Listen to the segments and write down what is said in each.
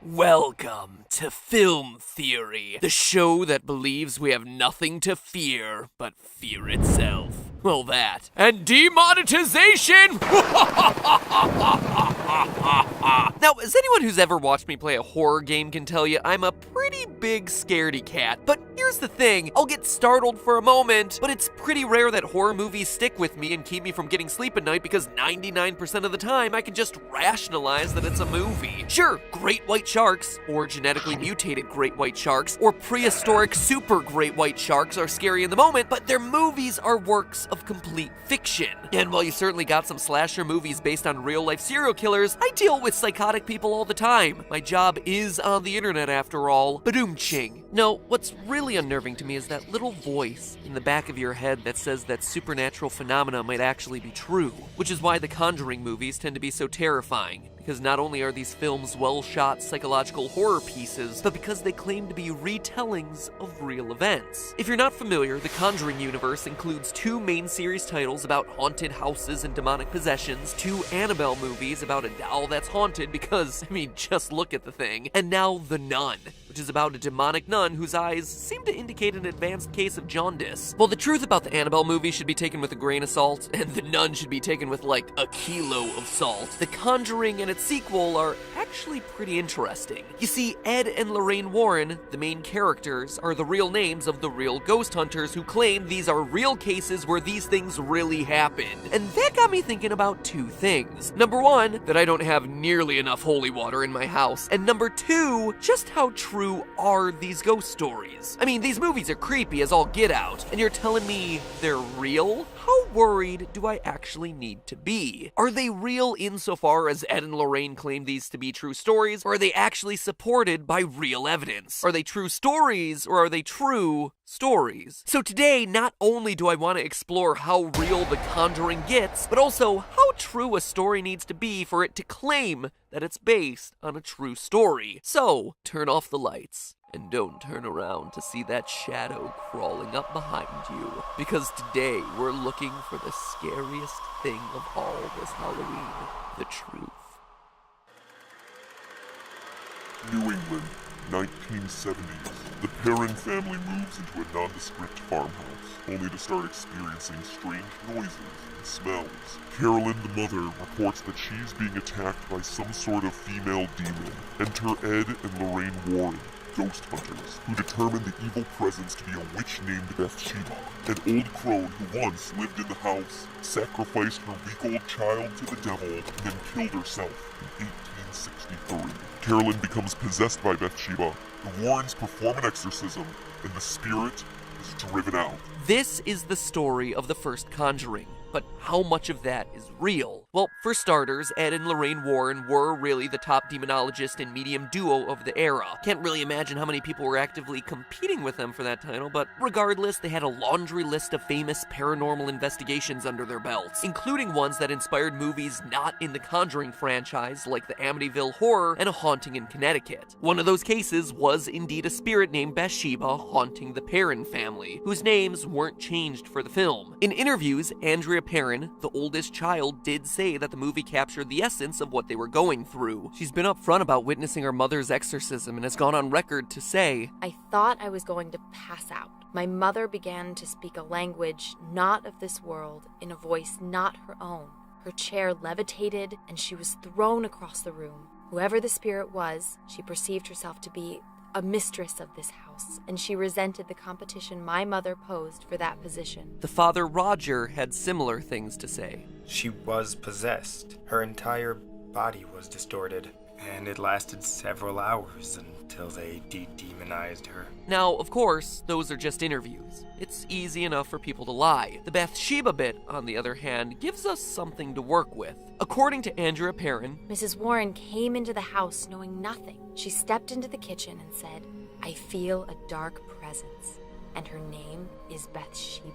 Welcome to Film Theory, the show that believes we have nothing to fear but fear itself. Well, that. And demonetization! Now, as anyone who's ever watched me play a horror game can tell you, I'm a pretty big scaredy cat. But here's the thing, I'll get startled for a moment, but it's pretty rare that horror movies stick with me and keep me from getting sleep at night because 99% of the time I can just rationalize that it's a movie. Sure, great white sharks, or genetically mutated great white sharks, or prehistoric super great white sharks are scary in the moment, but their movies are works of complete fiction. And while you certainly got some slasher movies based on real-life serial killers, I deal with psychotic people all the time. My job is on the internet after all. Badoom-ching. No, what's really unnerving to me is that little voice in the back of your head that says that supernatural phenomena might actually be true, which is why the Conjuring movies tend to be so terrifying. Because not only are these films well-shot psychological horror pieces, but because they claim to be retellings of real events. If you're not familiar, the Conjuring universe includes 2 main series titles about haunted houses and demonic possessions, 2 Annabelle movies about a doll that's haunted because, just look at the thing, and now The Nun, which is about a demonic nun whose eyes seem to indicate an advanced case of jaundice. Well, the truth about the Annabelle movie should be taken with a grain of salt, and The Nun should be taken with like a kilo of salt. The Conjuring and its sequel are actually pretty interesting. You see, Ed and Lorraine Warren, the main characters, are the real names of the real ghost hunters who claim these are real cases where these things really happened. And that got me thinking about 2 things. Number 1, that I don't have nearly enough holy water in my house. And number 2, just how true are these ghost stories? These movies are creepy as all get out, and you're telling me they're real? How worried do I actually need to be? Are they real insofar as Ed and Lorraine claim these to be true stories, or are they actually supported by real evidence? Are they true stories, or are they true stories? So today, not only do I want to explore how real The Conjuring gets, but also how true a story needs to be for it to claim that it's based on a true story. So, turn off the lights. And don't turn around to see that shadow crawling up behind you, because today we're looking for the scariest thing of all this Halloween, the truth. New England, 1970s. The Perrin family moves into a nondescript farmhouse, only to start experiencing strange noises and smells. Carolyn, the mother, reports that she's being attacked by some sort of female demon. Enter Ed and Lorraine Warren, ghost hunters, who determine the evil presence to be a witch named Bathsheba, an old crone who once lived in the house, sacrificed her week-old child to the devil, and then killed herself in 1863. Carolyn becomes possessed by Bathsheba, the Warrens perform an exorcism, and the spirit is driven out. This is the story of the first Conjuring. But how much of that is real? Well, for starters, Ed and Lorraine Warren were really the top demonologist and medium duo of the era. Can't really imagine how many people were actively competing with them for that title, but regardless, they had a laundry list of famous paranormal investigations under their belts, including ones that inspired movies not in the Conjuring franchise, like the Amityville Horror and A Haunting in Connecticut. One of those cases was indeed a spirit named Bathsheba haunting the Perrin family, whose names weren't changed for the film. In interviews, Andrea Perrin, the oldest child, did say that the movie captured the essence of what they were going through. She's been upfront about witnessing her mother's exorcism and has gone on record to say, "I thought I was going to pass out. My mother began to speak a language not of this world, in a voice not her own. Her chair levitated, and she was thrown across the room. Whoever the spirit was, she perceived herself to be a mistress of this house, and she resented the competition my mother posed for that position." The father, Roger, had similar things to say. She was possessed. Her entire body was distorted, and it lasted several hours until they de-demonized her. Now, of course, those are just interviews. It's easy enough for people to lie. The Bathsheba bit, on the other hand, gives us something to work with. According to Andrea Perrin, Mrs. Warren came into the house knowing nothing. She stepped into the kitchen and said, "I feel a dark presence, and her name is Bathsheba."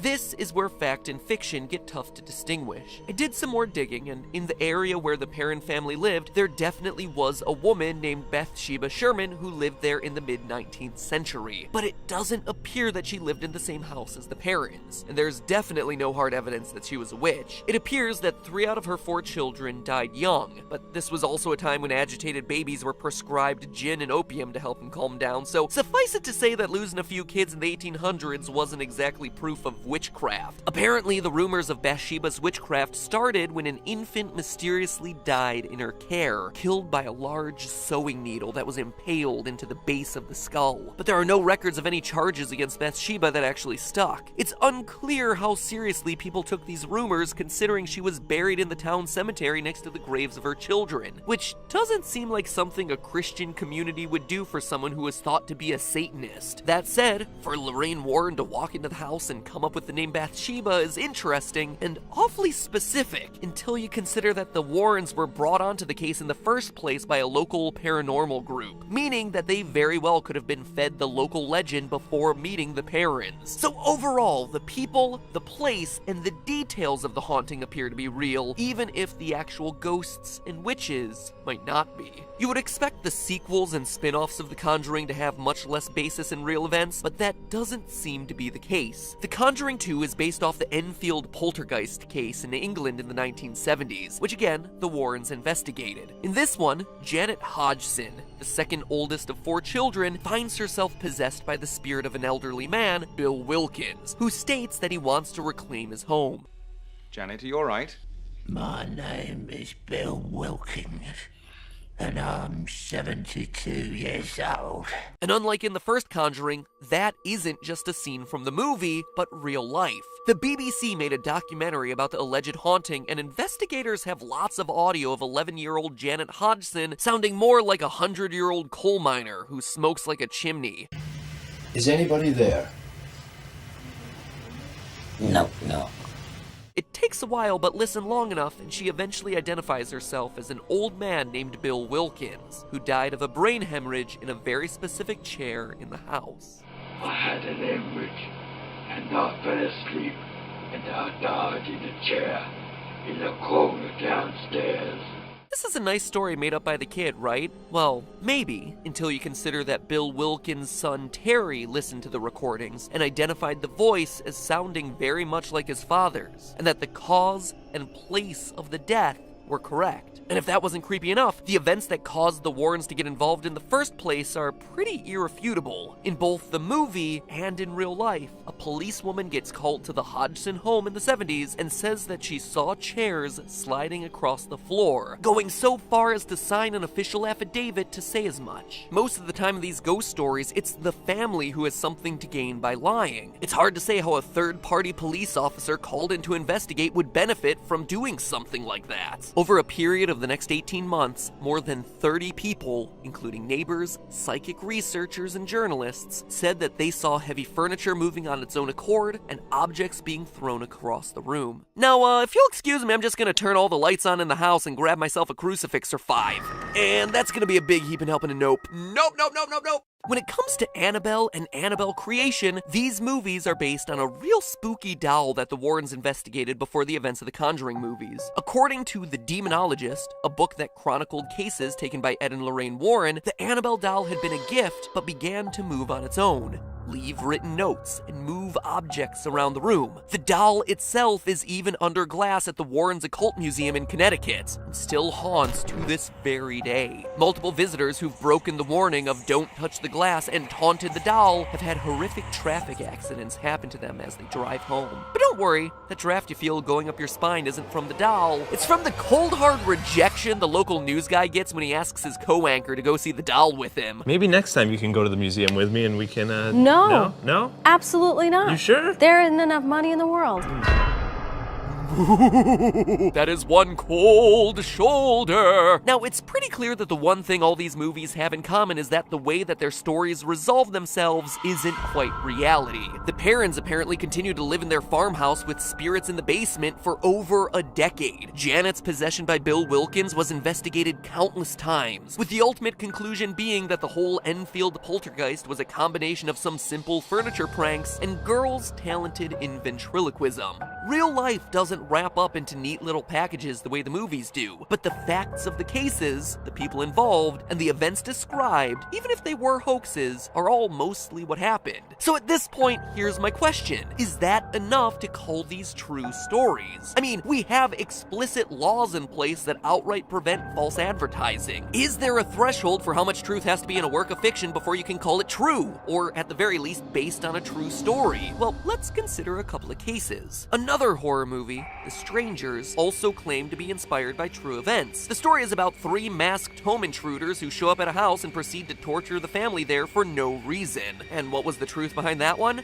This is where fact and fiction get tough to distinguish. I did some more digging, and in the area where the Perrin family lived, there definitely was a woman named Bathsheba Sherman who lived there in the mid-19th century. But it doesn't appear that she lived in the same house as the Perrins, and there's definitely no hard evidence that she was a witch. It appears that 3 out of her 4 children died young, but this was also a time when agitated babies were prescribed gin and opium to help them calm down, so suffice it to say that losing a few kids in the 1800s wasn't exactly proof of witchcraft. Apparently, the rumors of Bathsheba's witchcraft started when an infant mysteriously died in her care, killed by a large sewing needle that was impaled into the base of the skull. But there are no records of any charges against Bathsheba that actually stuck. It's unclear how seriously people took these rumors, considering she was buried in the town cemetery next to the graves of her children, which doesn't seem like something a Christian community would do for someone who was thought to be a Satanist. That said, for Lorraine Warren to walk into the house and come up with the name Bathsheba is interesting and awfully specific, until you consider that the Warrens were brought onto the case in the first place by a local paranormal group, meaning that they very well could have been fed the local legend before meeting the Perrins. So overall, the people, the place, and the details of the haunting appear to be real, even if the actual ghosts and witches might not be. You would expect the sequels and spin-offs of The Conjuring to have much less basis in real events, but that doesn't seem to be the case. The Conjuring 2 is based off the Enfield poltergeist case in England in the 1970s, which again, the Warrens investigated. In this one, Janet Hodgson, the second oldest of 4 children, finds herself possessed by the spirit of an elderly man, Bill Wilkins, who states that he wants to reclaim his home. Janet, are you alright? My name is Bill Wilkins, and I'm 72 years old. And unlike in the first Conjuring, that isn't just a scene from the movie, but real life. The BBC made a documentary about the alleged haunting, and investigators have lots of audio of 11-year-old Janet Hodgson sounding more like a 100-year-old coal miner who smokes like a chimney. Is anybody there? No. It takes a while, but listen long enough, and she eventually identifies herself as an old man named Bill Wilkins, who died of a brain hemorrhage in a very specific chair in the house. I had an hemorrhage, and I fell asleep, and I died in a chair in the corner downstairs. This is a nice story made up by the kid, right? Well, maybe, until you consider that Bill Wilkins' son Terry listened to the recordings and identified the voice as sounding very much like his father's, and that the cause and place of the death were correct. And if that wasn't creepy enough, the events that caused the Warrens to get involved in the first place are pretty irrefutable. In both the movie and in real life, a policewoman gets called to the Hodgson home in the 70s and says that she saw chairs sliding across the floor, going so far as to sign an official affidavit to say as much. Most of the time in these ghost stories, it's the family who has something to gain by lying. It's hard to say how a third-party police officer called in to investigate would benefit from doing something like that. Over a period of the next 18 months, more than 30 people, including neighbors, psychic researchers, and journalists, said that they saw heavy furniture moving on its own accord and objects being thrown across the room. Now, if you'll excuse me, I'm just gonna turn all the lights on in the house and grab myself a crucifix or 5. And that's gonna be a big heaping helping a nope. Nope. When it comes to Annabelle and Annabelle creation, these movies are based on a real spooky doll that the Warrens investigated before the events of the Conjuring movies. According to The Demonologist, a book that chronicled cases taken by Ed and Lorraine Warren, the Annabelle doll had been a gift but began to move on its own, leave written notes, and move objects around the room. The doll itself is even under glass at the Warrens Occult Museum in Connecticut, and still haunts to this very day. Multiple visitors who've broken the warning of don't touch the glass and taunted the doll have had horrific traffic accidents happen to them as they drive home. But don't worry, that draft you feel going up your spine isn't from the doll. It's from the cold hard rejection the local news guy gets when he asks his co-anchor to go see the doll with him. Maybe next time you can go to the museum with me and we can, No. No? Absolutely not. You sure? There isn't enough money in the world. That is one cold shoulder. Now, it's pretty clear that the one thing all these movies have in common is that the way that their stories resolve themselves isn't quite reality. The Perrins apparently continue to live in their farmhouse with spirits in the basement for over a decade. Janet's possession by Bill Wilkins was investigated countless times, with the ultimate conclusion being that the whole Enfield poltergeist was a combination of some simple furniture pranks and girls talented in ventriloquism. Real life doesn't wrap up into neat little packages the way the movies do, but the facts of the cases, the people involved, and the events described, even if they were hoaxes, are all mostly what happened. So at this point, here's my question. Is that enough to call these true stories? I mean, we have explicit laws in place that outright prevent false advertising. Is there a threshold for how much truth has to be in a work of fiction before you can call it true, or at the very least based on a true story? Well, let's consider a couple of cases. Another horror movie, The Strangers, also claimed to be inspired by true events. The story is about 3 masked home intruders who show up at a house and proceed to torture the family there for no reason. And what was the truth behind that one?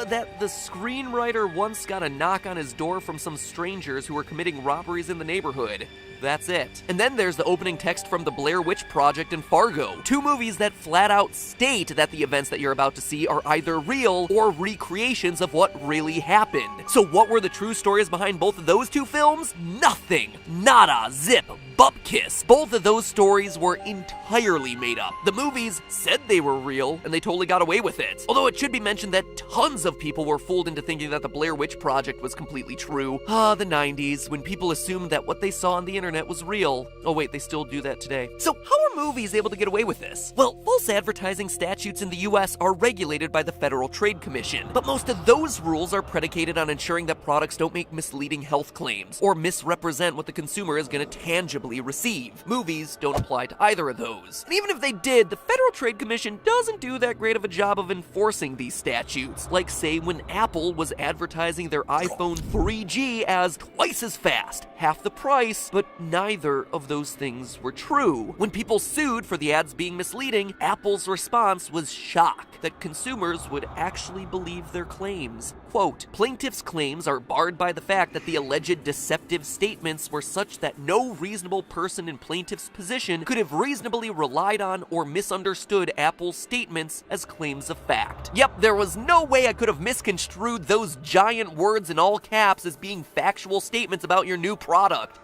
That the screenwriter once got a knock on his door from some strangers who were committing robberies in the neighborhood. That's it. And then there's the opening text from The Blair Witch Project and Fargo, 2 movies that flat out state that the events that you're about to see are either real or recreations of what really happened. So what were the true stories behind both of those 2 films? Nothing. Nada. Zip. Bupkiss. Both of those stories were entirely made up. The movies said they were real, and they totally got away with it. Although it should be mentioned that tons of people were fooled into thinking that the Blair Witch Project was completely true. The 90s, when people assumed that what they saw on the internet was real. Oh wait, they still do that today. So how are movies able to get away with this? Well, false advertising statutes in the US are regulated by the Federal Trade Commission, but most of those rules are predicated on ensuring that products don't make misleading health claims or misrepresent what the consumer is going to tangibly receive. Movies don't apply to either of those. And even if they did, the Federal Trade Commission doesn't do that great of a job of enforcing these statutes. Like, say, when Apple was advertising their iPhone 3G as twice as fast, half the price, but neither of those things were true. When people sued for the ads being misleading, Apple's response was shock that consumers would actually believe their claims. Quote, plaintiff's claims are barred by the fact that the alleged deceptive statements were such that no reasonable person in plaintiff's position could have reasonably relied on or misunderstood Apple's statements as claims of fact. Yep, there was no way I could have misconstrued those giant words in all caps as being factual statements about your new product.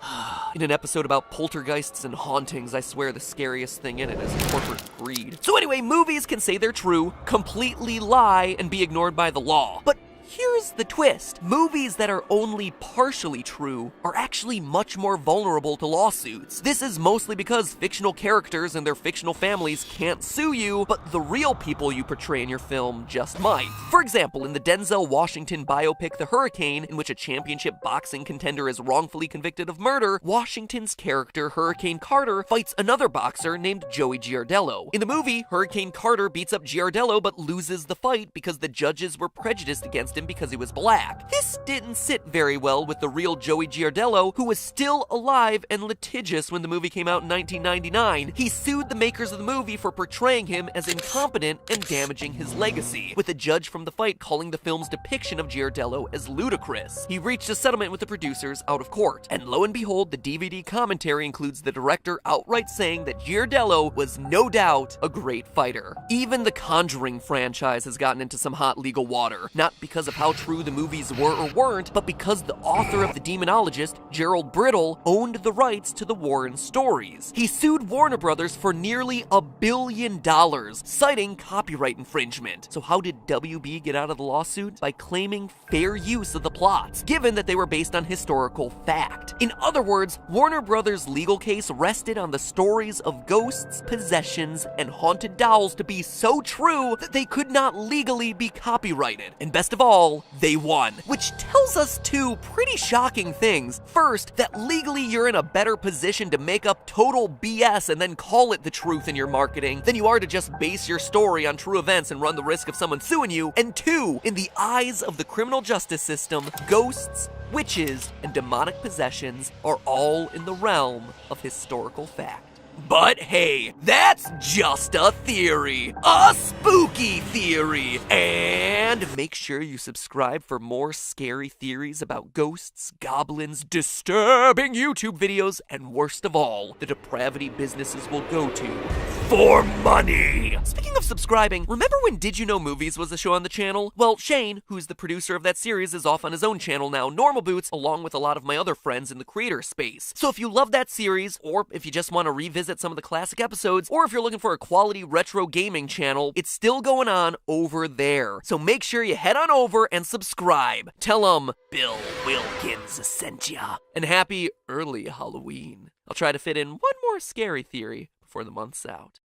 In an episode about poltergeists and hauntings, I swear the scariest thing in it is corporate greed. So anyway, movies can say they're true, completely lie, and be ignored by the law. But here's the twist. Movies that are only partially true are actually much more vulnerable to lawsuits. This is mostly because fictional characters and their fictional families can't sue you, but the real people you portray in your film just might. For example, in the Denzel Washington biopic The Hurricane, in which a championship boxing contender is wrongfully convicted of murder, Washington's character Hurricane Carter fights another boxer named Joey Giardello. In the movie, Hurricane Carter beats up Giardello but loses the fight because the judges were prejudiced against him because he was black. This didn't sit very well with the real Joey Giardello, who was still alive and litigious when the movie came out in 1999. He sued the makers of the movie for portraying him as incompetent and damaging his legacy, with the judge from the fight calling the film's depiction of Giardello as ludicrous. He reached a settlement with the producers out of court, and lo and behold, the DVD commentary includes the director outright saying that Giardello was no doubt a great fighter. Even the Conjuring franchise has gotten into some hot legal water, not because of how true the movies were or weren't, but because the author of The Demonologist, Gerald Brittle, owned the rights to the Warren stories. He sued Warner Brothers for nearly $1 billion, citing copyright infringement. So how did WB get out of the lawsuit? By claiming fair use of the plots, given that they were based on historical fact. In other words, Warner Brothers' legal case rested on the stories of ghosts, possessions, and haunted dolls to be so true that they could not legally be copyrighted. And best of all, they won. Which tells us 2 pretty shocking things. First, that legally you're in a better position to make up total BS and then call it the truth in your marketing than you are to just base your story on true events and run the risk of someone suing you. And 2, in the eyes of the criminal justice system, ghosts, witches, and demonic possessions are all in the realm of historical fact. But hey, that's just a theory. A spooky theory. And make sure you subscribe for more scary theories about ghosts, goblins, disturbing YouTube videos, and worst of all, the depravity businesses will go to for money. Speaking of subscribing, remember when Did You Know Movies was a show on the channel? Well, Shane, who's the producer of that series, is off on his own channel now, Normal Boots, along with a lot of my other friends in the creator space. So if you love that series, or if you just want to revisit some of the classic episodes, or if you're looking for a quality retro gaming channel, it's still going on over there. So make sure you head on over and subscribe. Tell them Bill Wilkins sent ya. And happy early Halloween. I'll try to fit in one more scary theory before the month's out.